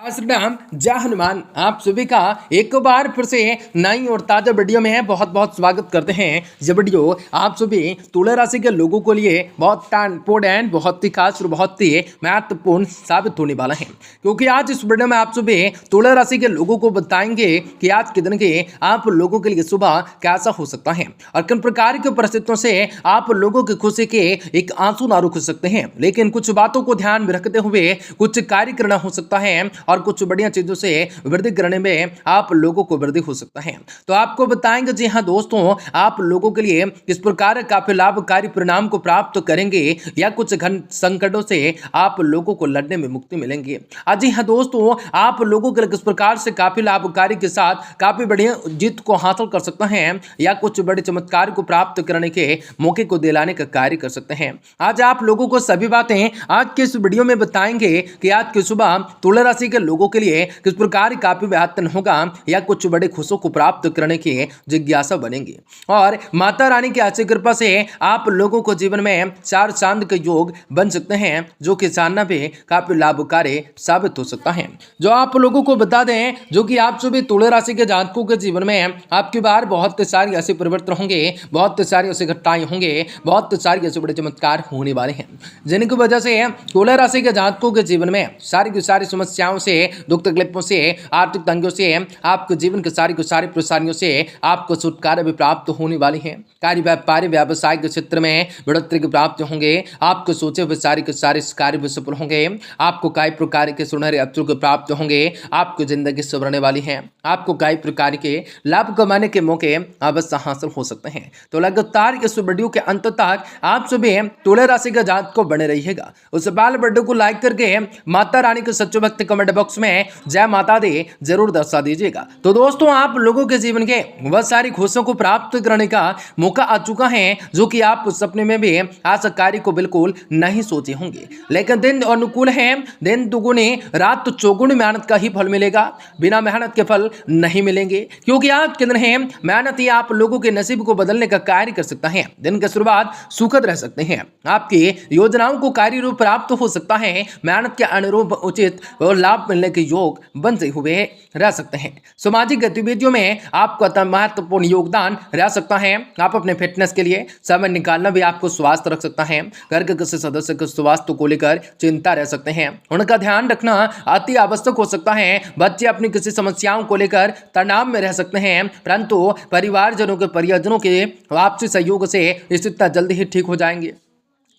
श्री राम, जय हनुमान। आप सभी का एक बार फिर से नई और ताजा वीडियो में बहुत बहुत स्वागत करते हैं। ये वीडियो आप सभी तुला राशि के लोगों के लिए बहुत इंपॉर्टेंट, बहुत ही खास और बहुत ही महत्वपूर्ण साबित होने वाला है, क्योंकि आज इस वीडियो में आप सभी तुला राशि के लोगों को बताएंगे कि आज के दिन के आप लोगों के लिए सुबह कैसा हो सकता है और किन प्रकार की परिस्थितियों से आप लोगों की खुशी के एक आंसू ना रुक सकते हैं। लेकिन कुछ बातों को ध्यान में रखते हुए कुछ कार्य करना हो सकता है और कुछ बढ़िया चीजों से वृद्धि करने में आप लोगों को वृद्धि हो सकता है। तो आपको बताएंगे जी हाँ दोस्तों, आप लोगों के लिए किस प्रकार काफी लाभकारी परिणाम को प्राप्त करेंगे या कुछ घन संकटों से आप लोगों को लड़ने में मुक्ति मिलेंगे। जी हाँ दोस्तों, आप लोगों के लिए किस प्रकार से काफी लाभकारी के साथ काफी बढ़िया जीत को हासिल कर सकते हैं या कुछ बड़े चमत्कार को प्राप्त करने के मौके को दिलाने का कार्य कर सकते हैं। आज आप लोगों को सभी बातें आज के इस वीडियो में बताएंगे कि आज की सुबह तुला राशि के लोगों के लिए किस प्रकार काफी बेहतर होगा या कुछ बड़े खुशियों को प्राप्त करने की जिज्ञासा बनेगी। और माता रानी की अच्छी कृपा से आप लोगों को जीवन में चार चांद के योग बन सकते हैं, जो कि जानना भी काफी लाभकारी साबित हो सकता है। जो आप लोगों को बता दें, जो कि आप सभी तुला राशि के जातकों के जीवन में आपकी बार बहुत सारी ऐसे परिवर्तन होंगे, बहुत सारी ऐसी घटनाएं होंगे, बहुत सारी ऐसे बड़े चमत्कार होने वाले हैं, जिनकी वजह से तुला राशि के जातकों के जीवन में सारी की सारी समस्याओं से, दुख तकलीफों से, आर्थिक तंगियों से, आपके जीवन के सारी परेशानियों से आपको छुटकारा भी प्राप्त होने वाली है। कार्य व्यापारी व्यवसाय के क्षेत्र में बढ़ोतरी की प्राप्त होंगे, आपको सोचे हुए सारे के सारे कार्य भी सफल होंगे, आपको कई प्रकार के सुनहरे अवसर को प्राप्त होंगे, आपकी जिंदगी संवरने वाली है, आपको कई प्रकार के लाभ कमाने के मौके अवश्य हासिल हो सकते हैं। तो लगातार इस वीडियो के अंत तक आप सभी तुला राशि के जातक को बने रहिएगा। उससे पहले वीडियो को लाइक करके माता रानी के सच्चे भक्त कमेंट बॉक्स में जय माता दी जरूर दर्शा दीजिएगा। तो दोस्तों, आप लोगों के जीवन के वह सारी खुशियों को प्राप्त करने का मौका आ चुका है, जो कि आप सपने में भी आज कार्य को बिल्कुल नहीं सोचे होंगे। लेकिन दिन अनुकूल है, दिन दुगुनी रात चौगुनी मेहनत का ही फल मिलेगा, बिना मेहनत के फल नहीं मिलेंगे, क्योंकि आज के दिन है मेहनत ही आप लोगों के नसीब को बदलने का कार्य कर सकता है। दिन की शुरुआत सुखद रह सकते हैं, आपकी योजनाओं को कार्य रूप प्राप्त हो सकता है, मेहनत के अनुरूप उचित और लाभ मिलने के योग बनते हुए रह सकते हैं। सामाजिक गतिविधियों में आपका महत्वपूर्ण योगदान रह सकता है। आप अपने फिटनेस के लिए समय निकालना भी आपको स्वास्थ्य रख सकता है। घर के किसी सदस्य के स्वास्थ्य को लेकर चिंता रह सकते हैं, उनका ध्यान रखना अति आवश्यक हो सकता है। बच्चे अपनी किसी समस्याओं को लेकर तनाव में रह सकते हैं, परंतु परिवारजनों के परिजनों के आपसी सहयोग से स्थिति जल्दी ही ठीक हो जाएंगे।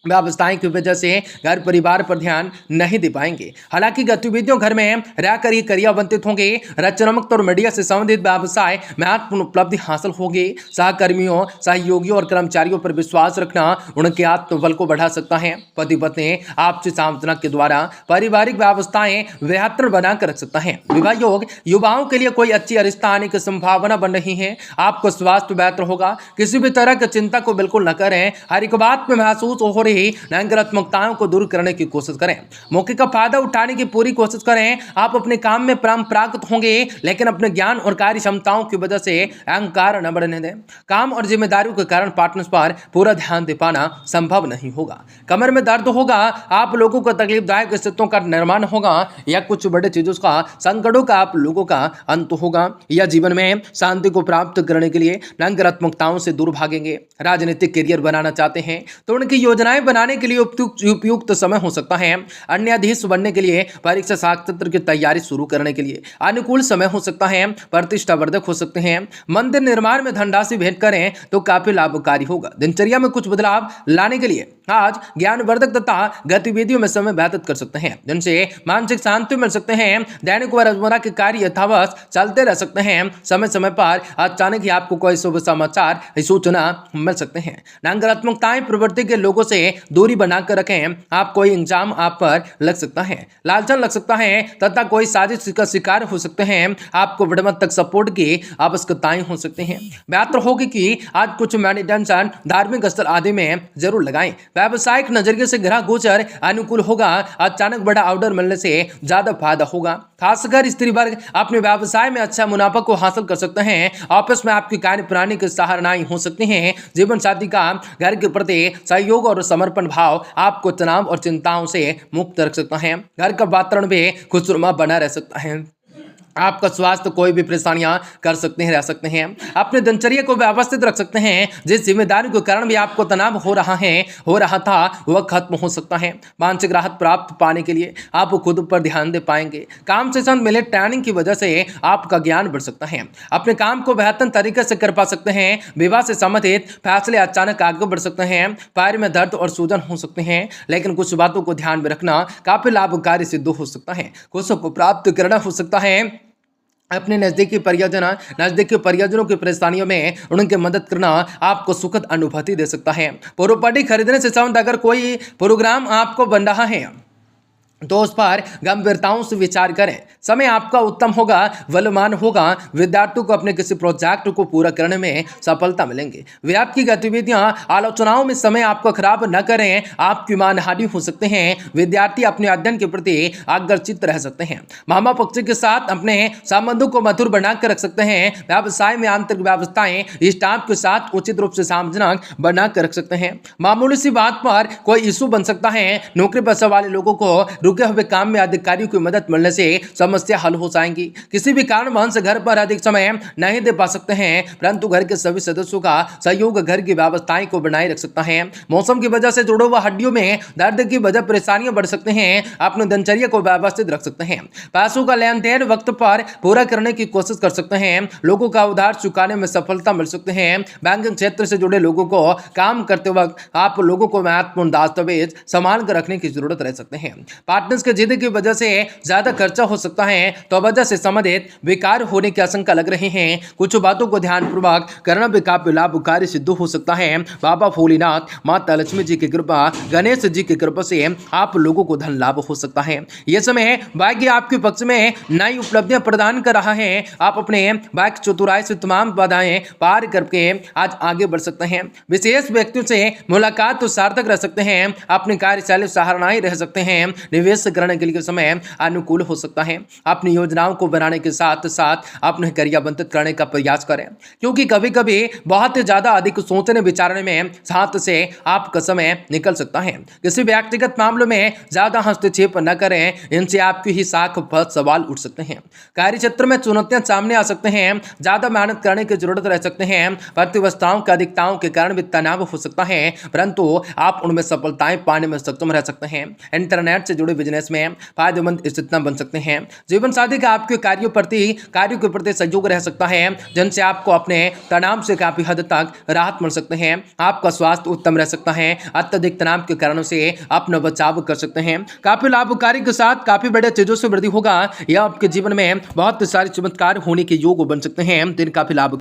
व्यवसाय की वजह से घर परिवार पर ध्यान नहीं दे पाएंगे। हालांकि गतिविधियों घर में रहकर ही क्रियावंतित होंगे। रचनात्मक और मीडिया से संबंधित व्यवसाय महत्वपूर्ण उपलब्धि हासिल होगी। सहकर्मियों, सहयोगियों और कर्मचारियों पर विश्वास रखना उनके आत्मबल को बढ़ा सकता है। पति पत्नी आपसी सामंजस्य के द्वारा पारिवारिक व्यवस्थाएं बेहतर बनाकर रख सकता है। विवाह योग, युवाओं के लिए कोई अच्छी रिश्ता आने की संभावना बन रही है। आपको स्वास्थ्य बेहतर होगा। किसी भी तरह की चिंता को बिल्कुल न करें। हर एक बात में महसूस हो रही नकारात्मकताओं को दूर करने की कोशिश करें। मौके का फायदा उठाने की पूरी कोशिश करें। आप अपने काम में परंपरागत होंगे, लेकिन अपने ज्ञान और कार्य क्षमताओं की वजह से अहंकार न बढ़ने दें। काम और जिम्मेदारियों के कारण पार्टनर्स पर पूरा ध्यान दे पाना संभव नहीं होगा। कमर में दर्द होगा, आप लोगों को तकलीफदायक स्थितियों का निर्माण होगा या कुछ बड़े चीजों का संकटों का आप लोगों का अंत होगा, या जीवन में शांति को प्राप्त करने के लिए नकारात्मकताओं से दूर भागेंगे। राजनीतिक करियर बनाना चाहते हैं तो उनकी योजनाएं बनाने के लिए उपयुक्त समय हो सकता है। न्यायाधीश बनने के लिए, परीक्षा साक्षात्कार की तैयारी शुरू करने के लिए अनुकूल समय हो सकता है। प्रतिष्ठावर्धक हो सकते हैं। मंदिर निर्माण में धनराशि भेंट करें तो काफी लाभकारी होगा। दिनचर्या में कुछ बदलाव लाने के लिए आज ज्ञानवर्धक तथा गतिविधियों में समय व्यतीत कर सकते हैं, जिनसे मानसिक शांति मिल सकते हैं। दैनिक व रोजमर्रा के कार्य यथावत चलते रह सकते हैं। समय समय पर अचानक ही आपको कोई शुभ समाचार, सूचना मिल सकते हैं। नकारात्मकताएं प्रवृत्ति के लोगों से दूरी बनाकर रखें। आप कोई इंजाम आप पर लग सकता है, लालचन लग सकता है तथा कोई साजिश का शिकार हो सकते हैं। आपको विडम्बनात्मक सपोर्ट की आवश्यकताएं हो सकती हैं। बेहतर होगी कि आज कुछ मेडिटेशन, धार्मिक स्थल आदि में जरूर लगाएं। व्यावसायिक नजरिए से ग्रह गोचर अनुकूल होगा। अचानक बड़ा ऑर्डर मिलने से ज्यादा फायदा होगा। खासकर स्त्री वर्ग अपने व्यवसाय में अच्छा मुनाफा को हासिल कर सकते हैं। ऑफिस में आपकी कार्य प्रणाली की सराहनाएं हो सकती हैं। जीवन साथी का घर के प्रति सहयोग और समर्पण समर्पण भाव आपको तनाव और चिंताओं से मुक्त रख सकता है। घर का वातावरण भी खुशनुमा बना रह सकता है। आपका स्वास्थ्य कोई भी परेशानियां कर सकते हैं रह सकते हैं। अपने दिनचर्या को व्यवस्थित रख सकते हैं। जिस जिम्मेदारी के कारण भी आपको तनाव हो रहा था वह खत्म हो सकता है। मानसिक राहत प्राप्त पाने के लिए आप खुद पर ध्यान दे पाएंगे। काम से संबंधित मिले ट्रेनिंग की वजह से आपका ज्ञान बढ़ सकता है। अपने काम को बेहतर तरीके से कर पा सकते हैं। विवाह से संबंधित फैसले अचानक आगे बढ़ सकते हैं। पैर में दर्द और सूजन हो सकते हैं, लेकिन कुछ बातों को ध्यान में रखना काफी लाभकारी सिद्ध हो सकता है। खुशियों को प्राप्त करना हो सकता है। अपने नज़दीकी परिजनों की परेशानियों में उनकी मदद करना आपको सुखद अनुभूति दे सकता है। प्रॉपर्टी खरीदने से संबंधित अगर कोई प्रोग्राम आपको बन रहा है तो उस पर गंभीरताओं से विचार करें। समय आपका उत्तम होगा, बलवान होगा। विद्यार्थियों को अपने किसी प्रोजेक्ट को पूरा करने में सफलता मिलेंगे। विराट की गतिविधियां आलोचनाओं में समय आपको खराब न करें, आपकी मानहानि हो सकते हैं। विद्यार्थी अपने अध्ययन के प्रति आकर्षित रह सकते हैं। मामा पक्ष के साथ अपने संबंधों को मधुर बनाकर रख सकते हैं। व्यवसाय में आंतरिक व्यवस्थाएं स्टाफ के साथ उचित रूप से सामंजस्य बनाकर रख सकते हैं। मामूली सी बात पर कोई इशू बन सकता है। नौकरी पेशा वाले लोगों को रुके हुए काम में अधिकारियों की मदद मिलने से समस्या हल हो जाएंगी। किसी भी कारणवश घर पर अधिक समय नहीं दे पा सकते हैं, परंतु घर के सभी सदस्यों का सहयोग घर की व्यवस्थाएं को बनाए रख सकता है। मौसम की वजह से जुड़े हुए हड्डियों में दर्द की वजह परेशानियां बढ़ सकते हैं। अपने दिनचर्या को व्यवस्थित रख सकते हैं। पैसों का लेन देन वक्त पर पूरा करने की कोशिश कर सकते हैं। लोगों का उधार चुकाने में सफलता मिल सकते हैं। बैंकिंग क्षेत्र से जुड़े लोगों को काम करते वक्त आप लोगों को महत्वपूर्ण दस्तावेज संभाल कर रखने की जरूरत रह सकते हैं। पार्टनर्स के जिद की वजह से ज्यादा खर्चा हो सकता है, तो वजह से संबंधित विकार होने की आशंका लग रही है। कुछ बातों को ध्यानपूर्वक करना भी काफी लाभकारी सिद्ध हो सकता है। बाबा भोलेनाथ, माता लक्ष्मी जी की कृपा, गणेश जी की कृपा से आप लोगों को धन लाभ हो सकता है। यह समय भाग्य आपके पक्ष में नई उपलब्धियां प्रदान कर रहा है। आप अपने भाग्य चतुराई से तमाम बाधाएं पार करके आज आगे बढ़ सकते हैं। विशेष व्यक्तियों से मुलाकात तो सार्थक रह सकते हैं। अपनी कार्यशैली सराहनीय रह सकते हैं। निवेश करने के लिए समय अनुकूल हो सकता है। अपनी योजनाओं को बनाने के साथ साथ अपने क्रियान्वित करने का प्रयास करें, क्योंकि कभी कभी बहुत ज्यादा अधिक सोचने विचारने में साथ से आपका समय निकल सकता है। किसी व्यक्तिगत मामलों में ज्यादा हस्तक्षेप न करें, इनसे आपकी ही साख पर सवाल उठ सकते हैं। कार्य क्षेत्र में चुनौतियां सामने आ सकते हैं। ज्यादा मेहनत करने की जरूरत रह सकते हैं। प्रतिवस्थाओं की अधिकताओं के कारण भी तनाव हो सकता है, परंतु आप उनमें सफलताएं पाने में सक्षम रह सकते हैं। इंटरनेट से जुड़े बिजनेस में फायदेमंद स्थितियां बन सकते हैं। जीवन साथी का आपके कार्यों के प्रति सहयोग रह सकता है, जिनसे आपको अपने तनाव से काफी हद तक राहत मिल सकते हैं। आपका स्वास्थ्य उत्तम रह सकता है। अत्यधिक तनाव के कारणों से अपना बचाव कर सकते हैं। काफी लाभकारी के साथ काफी बड़े चीजों से वृद्धि होगा। यह आपके जीवन में बहुत सारे चमत्कार होने के योग बन सकते हैं। दिन काफी लाभ